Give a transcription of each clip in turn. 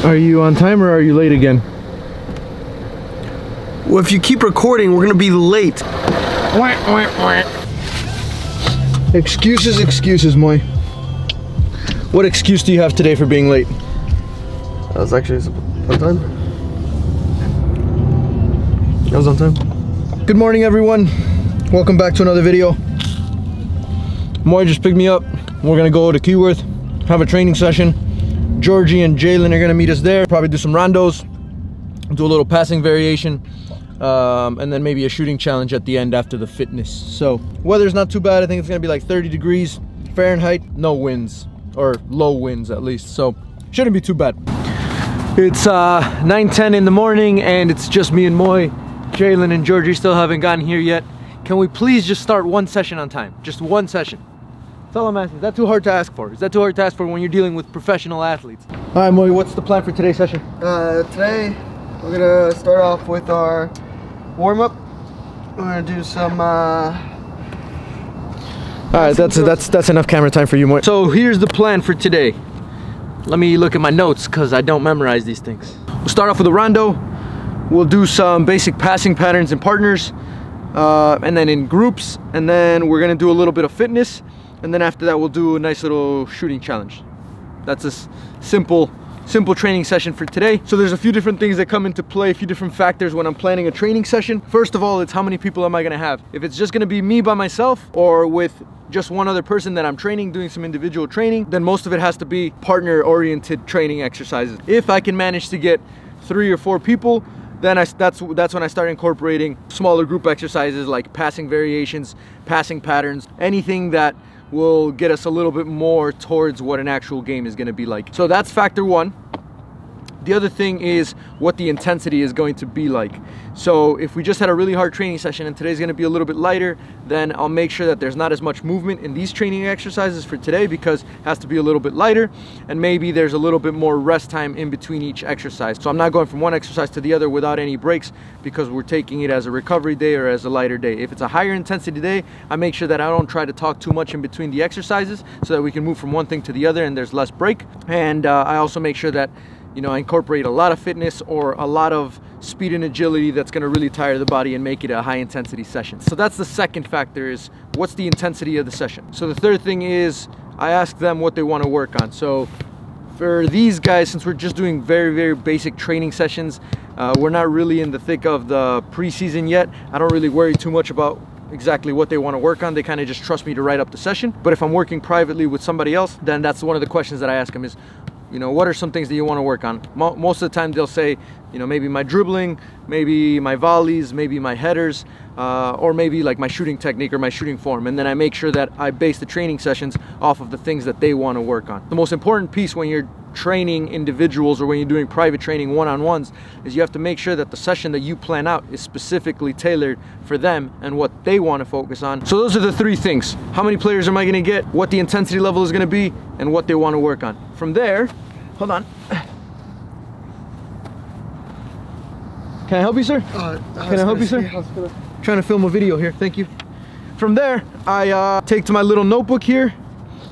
Are you on time or are you late again? Well, if you keep recording, we're gonna be late. Excuses, excuses, Moy. What excuse do you have today for being late? I was actually on time. I was on time. Good morning, everyone. Welcome back to another video. Moy just picked me up. We're gonna go to Keyworth, have a training session. Georgie and Jalen are gonna meet us there. Probably do some rondos, do a little passing variation, and then maybe a shooting challenge at the end after the fitness. So weather's not too bad. I think it's gonna be like 30 degrees Fahrenheit, no winds, or low winds at least. So shouldn't be too bad. It's 9:10 in the morning and it's just me and Moy. Jalen and Georgie still haven't gotten here yet. Can we please just start one session on time? Just one session. That's all I'm asking. Is that too hard to ask for? Is that too hard to ask for when you're dealing with professional athletes? All right, Moy, what's the plan for today's session? Today, we're gonna start off with our warm-up. We're gonna do some, All right, that's enough camera time for you, Moy. So here's the plan for today. Let me look at my notes because I don't memorize these things. We'll start off with a rondo. We'll do some basic passing patterns in partners, and then in groups, and then we're gonna do a little bit of fitness, and then after that we'll do a nice little shooting challenge. That's a simple training session for today. So there's a few different things that come into play, a few different factors when I'm planning a training session. First of all, it's how many people am I gonna have? If it's just gonna be me by myself or with just one other person that I'm training, doing some individual training, then most of it has to be partner-oriented training exercises. If I can manage to get 3 or 4 people, then that's when I start incorporating smaller group exercises like passing variations, passing patterns, anything that will get us a little bit more towards what an actual game is going to be like. So that's factor one. The other thing is what the intensity is going to be like. So if we just had a really hard training session and today's going to be a little bit lighter, then I'll make sure that there's not as much movement in these training exercises for today because it has to be a little bit lighter, and maybe there's a little bit more rest time in between each exercise. So I'm not going from one exercise to the other without any breaks because we're taking it as a recovery day or as a lighter day. If it's a higher intensity day, I make sure that I don't try to talk too much in between the exercises so that we can move from one thing to the other and there's less break. And I also make sure that I incorporate a lot of fitness or a lot of speed and agility that's going to really tire the body and make it a high intensity session. So that's the second factor, is what's the intensity of the session. So the third thing is I ask them what they want to work on. So for these guys, since we're just doing very, very basic training sessions, we're not really in the thick of the preseason yet. I don't really worry too much about exactly what they want to work on. They kind of just trust me to write up the session. But if I'm working privately with somebody else, then that's one of the questions that I ask them is, what are some things that you want to work on? Most of the time they'll say, maybe my dribbling, maybe my volleys, maybe my headers, or maybe like my shooting technique or my shooting form. And then I make sure that I base the training sessions off of the things that they want to work on. The most important piece when you're training individuals or when you're doing private training one-on-ones is you have to make sure that the session that you plan out is specifically tailored for them and what they want to focus on. So those are the 3 things. How many players am I going to get? What the intensity level is going to be? And what they want to work on. From there, hold on. Can I help you, sir? Can I help you, sir? I'm trying to film a video here. Thank you. From there, I take to my little notebook here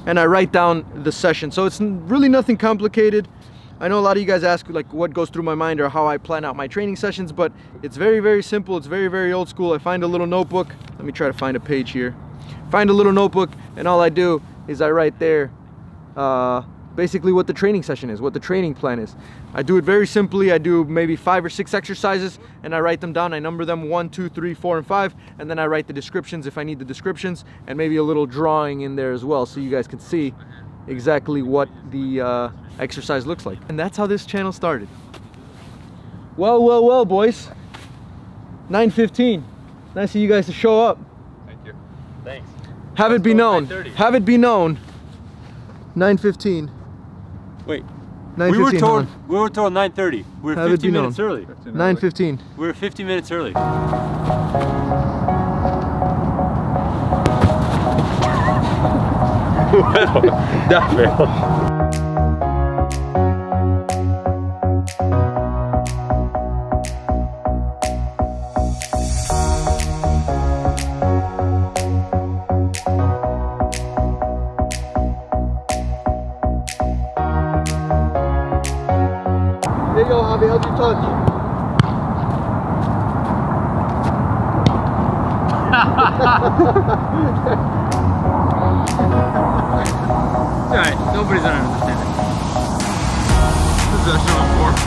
and I write down the session. So it's really nothing complicated. I know a lot of you guys ask like what goes through my mind or how I plan out my training sessions, but it's very, very simple. It's very, very old school. I find a little notebook. Let me try to find a page here. Find a little notebook and all I do is I write there basically what the training session is, what the training plan is. I do it very simply. I do maybe 5 or 6 exercises and I write them down. I number them 1, 2, 3, 4, and 5, and then I write the descriptions if I need the descriptions, and maybe a little drawing in there as well so you guys can see exactly what the exercise looks like. And that's how this channel started. Well, boys. 9:15. Nice of you guys to show up. Thank you. Thanks. Have it be known. 9:15. Wait. 9:15. We were told 9:30. We were 15 minutes early. 9:15. We were 50 minutes early. Well, that failed. you go, Javi. How'd you touch? Alright, nobody's gonna understand it. Possession on 4.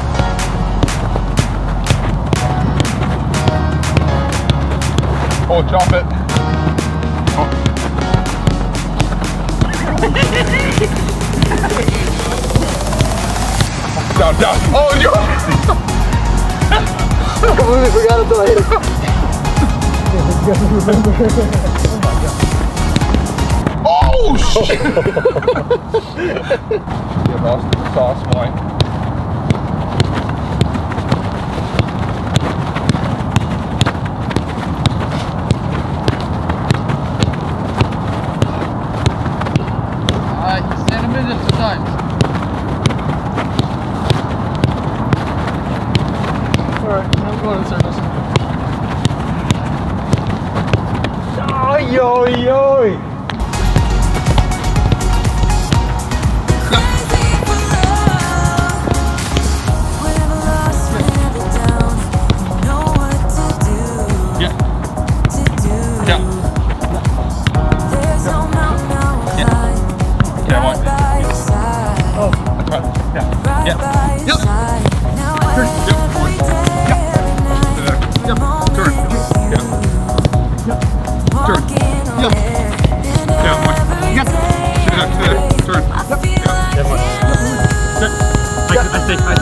Oh, drop it. Oh. Down, down. Oh, you. I completely forgot until I hit it. Oh, shit. Yeah, boss, the sauce wine. Stand a minute sometimes. Alright, I'm going in circles. Oi, oi, oi.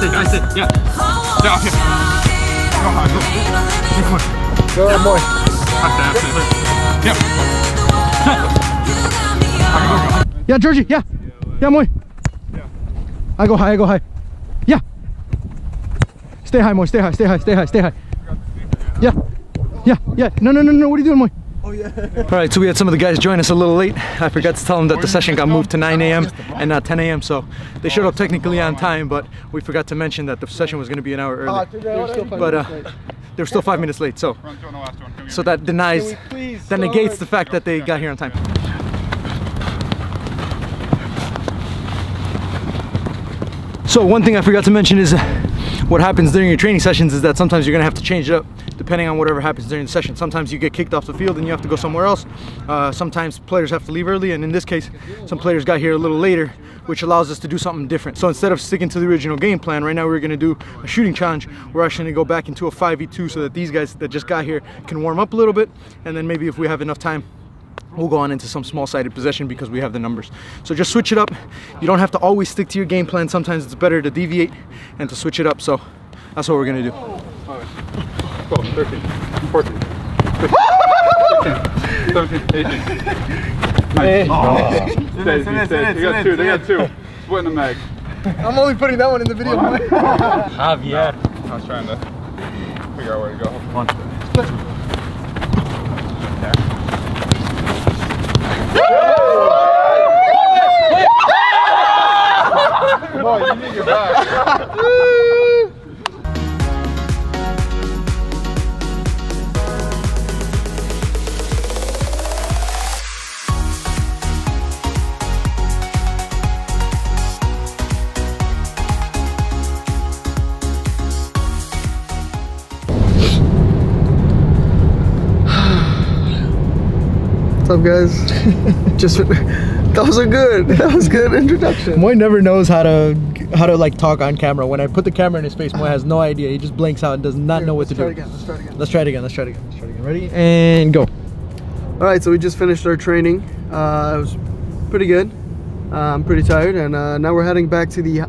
I sit. Yeah. Yeah, okay. Go on, boy. Yeah, Georgie. Yeah. Yeah, boy. I go high. Yeah. Stay high, boy. Stay high. Yeah. No. What are you doing, boy? Oh, yeah. Alright, so we had some of the guys join us a little late. I forgot to tell them that the session got moved to 9 a.m. and not 10 a.m. So they showed up technically on time, but we forgot to mention that the session was going to be an hour early. But they were still 5 minutes late, so that negates the fact that they got here on time. So one thing I forgot to mention is what happens during your training sessions is that sometimes you're going to have to change it up depending on whatever happens during the session. Sometimes you get kicked off the field and you have to go somewhere else. Sometimes players have to leave early, and in this case some players got here a little later, which allows us to do something different. So instead of sticking to the original game plan, right now we're going to do a shooting challenge. We're actually going to go back into a 5v2 so that these guys that just got here can warm up a little bit, and then maybe if we have enough time we'll go on into some small-sided possession because we have the numbers. So just switch it up. You don't have to always stick to your game plan. Sometimes it's better to deviate and to switch it up. So that's what we're going to do. 12, 13, 14, 15, 16, 17, 18. Nice. Oh. They got two. Split in the mag. I'm only putting that one in the video. Javier. I was trying to figure out where to go. One. Boy, you need to get back. What's up, guys? That was good introduction. Moy never knows how to like talk on camera. When I put the camera in his face, Moy has no idea. He just blanks out and does not know what to do. Let's try it again. Ready? And go. All right, so we just finished our training. It was pretty good. I'm pretty tired, and now we're heading back to the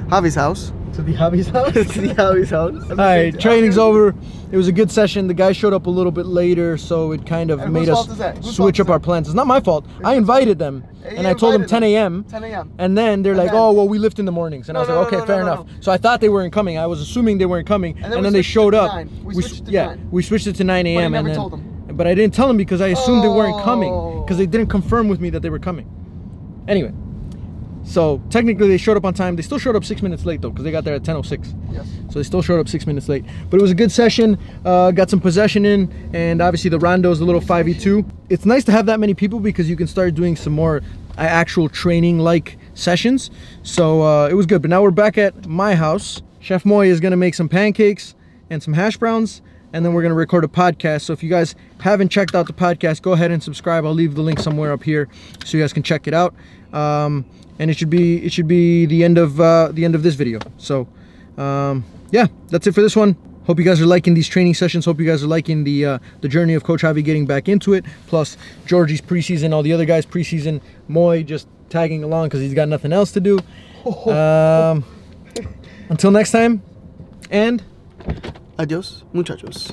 Javi's house. To the Javi's house? To the Javi's house. All right, training's over. It was a good session. The guys showed up a little bit later, so it kind of made us switch up our plans. It's not my fault. I invited them, and I told them 10 a.m. 10 a.m. And then they're like, oh, well, we lift in the mornings. And I was like, okay, fair enough. So I thought they weren't coming. I was assuming they weren't coming, and then they showed up. We switched it to 9 a.m. and then, but I didn't tell them because I assumed they weren't coming because they didn't confirm with me that they were coming. Anyway. So technically they showed up on time. They still showed up 6 minutes late though, because they got there at 10:06. Yes. So they still showed up 6 minutes late. But it was a good session. Got some possession in, and obviously the rondo is a little 5v2. It's nice to have that many people because you can start doing some more actual training like sessions. So it was good. But now we're back at my house Chef Moy is gonna make some pancakes and some hash browns, and then we're gonna record a podcast. So if you guys haven't checked out the podcast, go ahead and subscribe. I'll leave the link somewhere up here so you guys can check it out. And it should be the end of this video. So yeah, that's it for this one. Hope you guys are liking these training sessions. Hope you guys are liking the journey of Coach Javi getting back into it. Plus Georgie's preseason, all the other guys preseason, Moy just tagging along because he's got nothing else to do. Until next time, and adios, muchachos.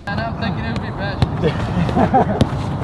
I'm thinking it would be best.